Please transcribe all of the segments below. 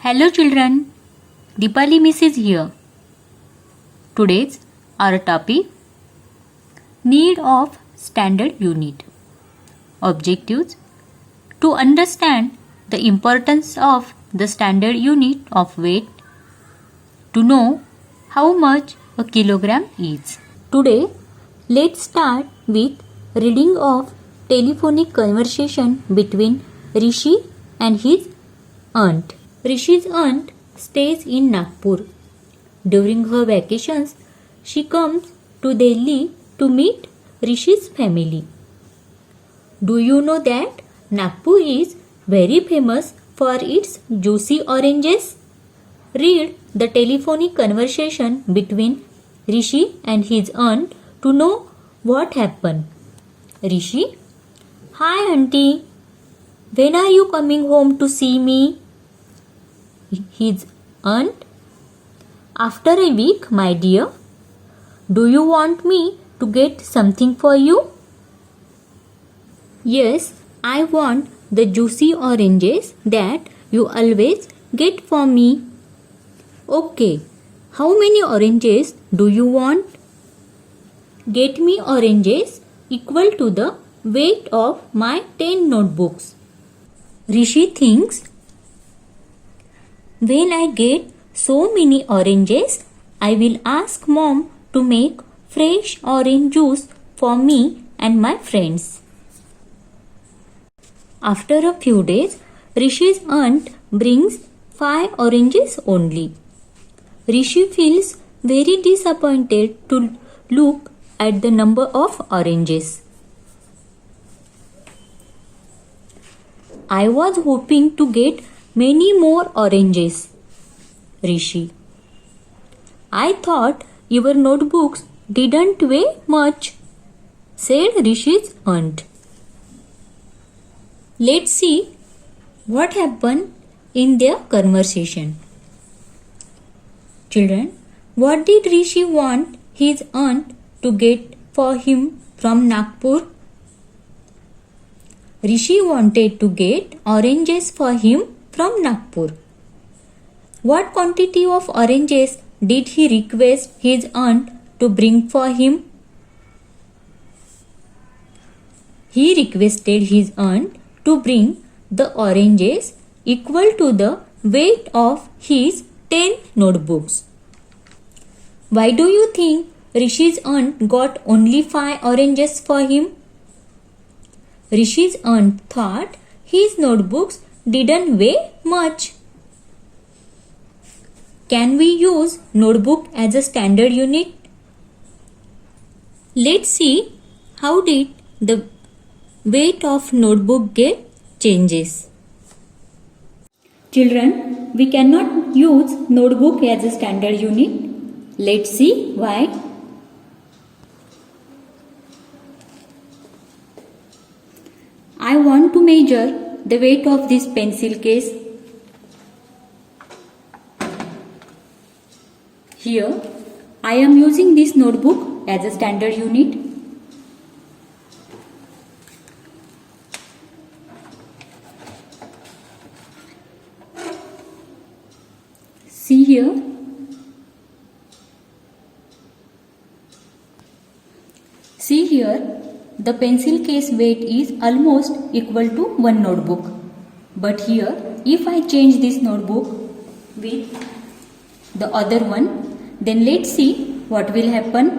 Hello children, Deepali Miss is here. Today's our topic Need of Standard Unit. Objectives: to understand the importance of the standard unit of weight, to know how much a kilogram is. Today, let's start with reading of telephonic conversation between Rishi and his aunt. Rishi's aunt stays in Nagpur. During her vacations, she comes to Delhi to meet Rishi's family. Do you know that Nagpur is very famous for its juicy oranges? Read the telephonic conversation between Rishi and his aunt to know what happened. Rishi: Hi auntie, when are you coming home to see me? His aunt: After a week, my dear. Do you want me to get something for you? Yes, I want the juicy oranges that you always get for me. Okay, how many oranges do you want? Get me oranges equal to the weight of my 10 notebooks. Rishi thinks, when I get so many oranges, I will ask mom to make fresh orange juice for me and my friends. After a few days, Rishi's aunt brings 5 oranges only. Rishi feels very disappointed to look at the number of oranges. I was hoping to get many more oranges. Rishi: I thought your notebooks didn't weigh much, said Rishi's aunt. Let's see what happened in their conversation. Children, what did Rishi want his aunt to get for him from Nagpur? Rishi wanted to get oranges for him from Nagpur. What quantity of oranges did he request his aunt to bring for him? He requested his aunt to bring the oranges equal to the weight of his 10 notebooks. Why do you think Rishi's aunt got only 5 oranges for him? Rishi's aunt thought his notebooks didn't weigh much. Can we use notebook as a standard unit? Let's see how did the weight of notebook get changes. Children, we cannot use notebook as a standard unit. Let's see why. I want to measure the weight of this pencil case. Here, I am using this notebook as a standard unit. See here. See here, the pencil case weight is almost equal to one notebook. But here, if I change this notebook with the other one, then let's see what will happen.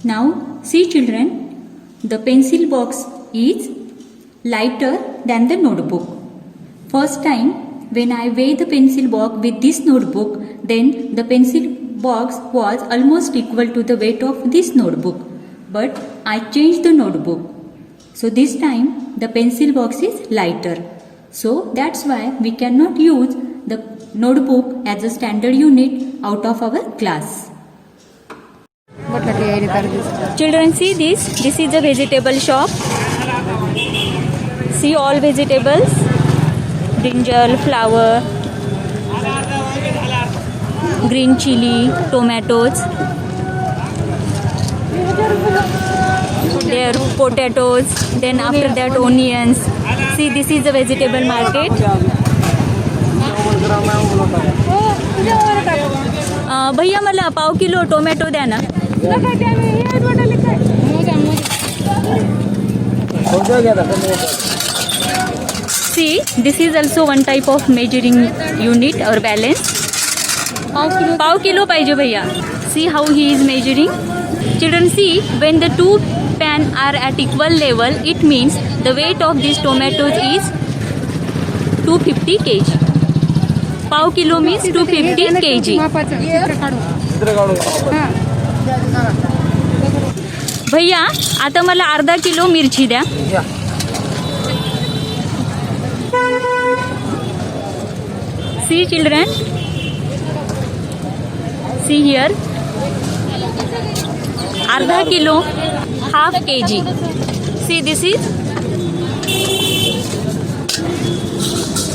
Now, see children, the pencil box is lighter than the notebook. First time, when I weigh the pencil box with this notebook, then the pencil box was almost equal to the weight of this notebook. But I changed the notebook. So this time the pencil box is lighter. So that's why we cannot use the notebook as a standard unit out of our class. Children, see this. This is a vegetable shop. See all vegetables. Brinjal, flower, green chili, tomatoes. There potatoes, then after that onions. See, this is the vegetable market. भैया मला पाव kilo tomato द्या ना. See, this is also one type of measuring unit or balance. Pav kilo पाहिजे भैया. See how he is measuring. Children, see, when the two pan are at equal level, it means the weight of these tomatoes is 250 kg. Pav kilo means 250 kg. भैया आता मला अर्धा kilo मिरची द्या. See children, see here, अर्धा kilo, half kg. See, this is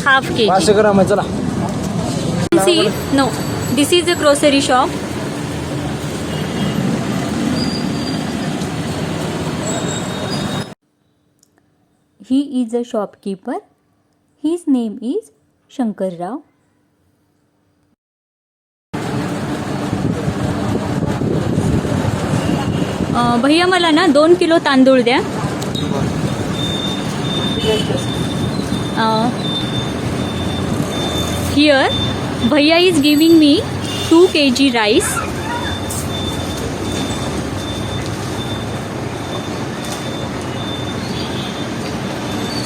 half kg. 500 ग्राम आहे चला. See, no, this is a grocery shop. He is a shopkeeper. His name is Shankar Rao. भैया मला ना 2 किलो तांदूळ द्या. Here भैया is giving me 2 kg rice.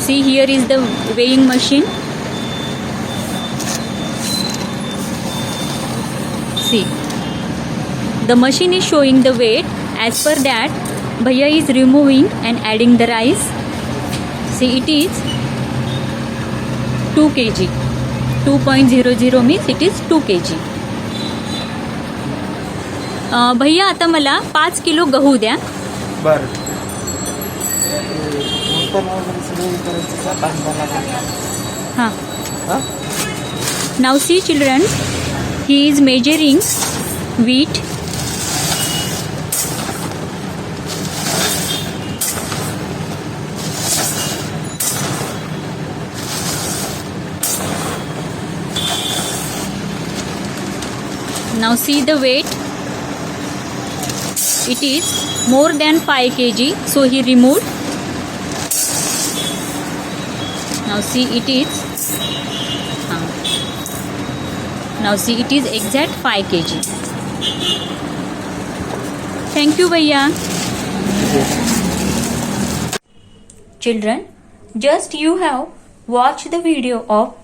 See, here is the weighing machine. See, the machine is showing the weight. As per that, Bhaiya is removing and adding the rice. See, it is 2 kg. 2.00 means it is 2 kg. भैया आता मला 5 kilo गहू द्या. बर. हां. Now see children, he is measuring wheat. Now see the weight. It is more than 5 kg, so he removed. Now see it is. Now see it is exact 5 kg. Thank you, Bhaiya. Children, just you have watched the video of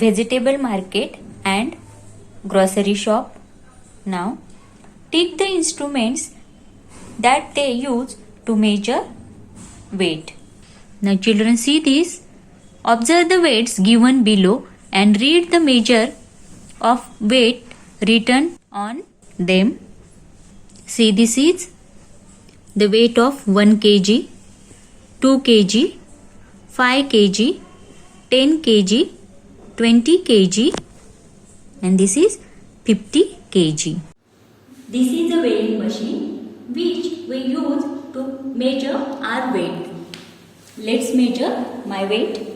vegetable market and grocery shop. Now take the instruments that they use to measure weight. Now children, see this. Observe the weights given below and read the measure of weight written on them. See, this is the weight of 1 kg, 2 kg, 5 kg, 10 kg, 20 kg, and this is 50 kg. This is a weighing machine which we use to measure our weight. Let's measure my weight.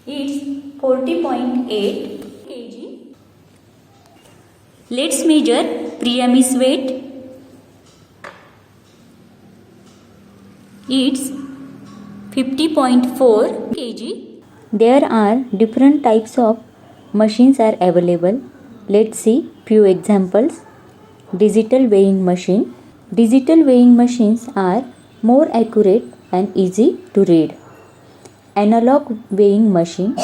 It's 40.8 kg. Let's measure Priyami's weight. It's 50.4 kg. There are different types of machines are available. Let's see few examples. Digital weighing machine. Digital weighing machines are more accurate and easy to read. Analog weighing machine.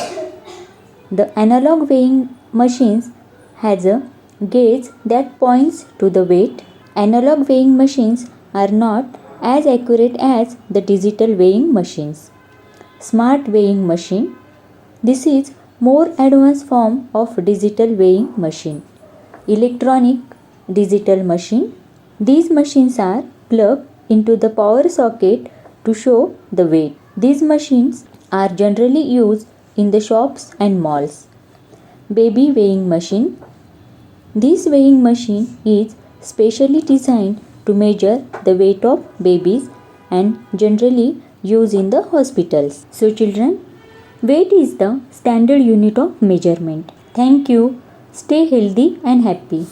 The analog weighing machines has a gauge that points to the weight. Analog weighing machines are not as accurate as the digital weighing machines. Smart weighing machine. This is more advanced form of digital weighing machine. Electronic digital machine. These machines are plugged into the power socket to show the weight. These machines are generally used in the shops and malls. Baby weighing machine. This weighing machine is specially designed to measure the weight of babies and generally used in the hospitals. So children, Weight is the standard unit of measurement. Thank you. Stay healthy and happy.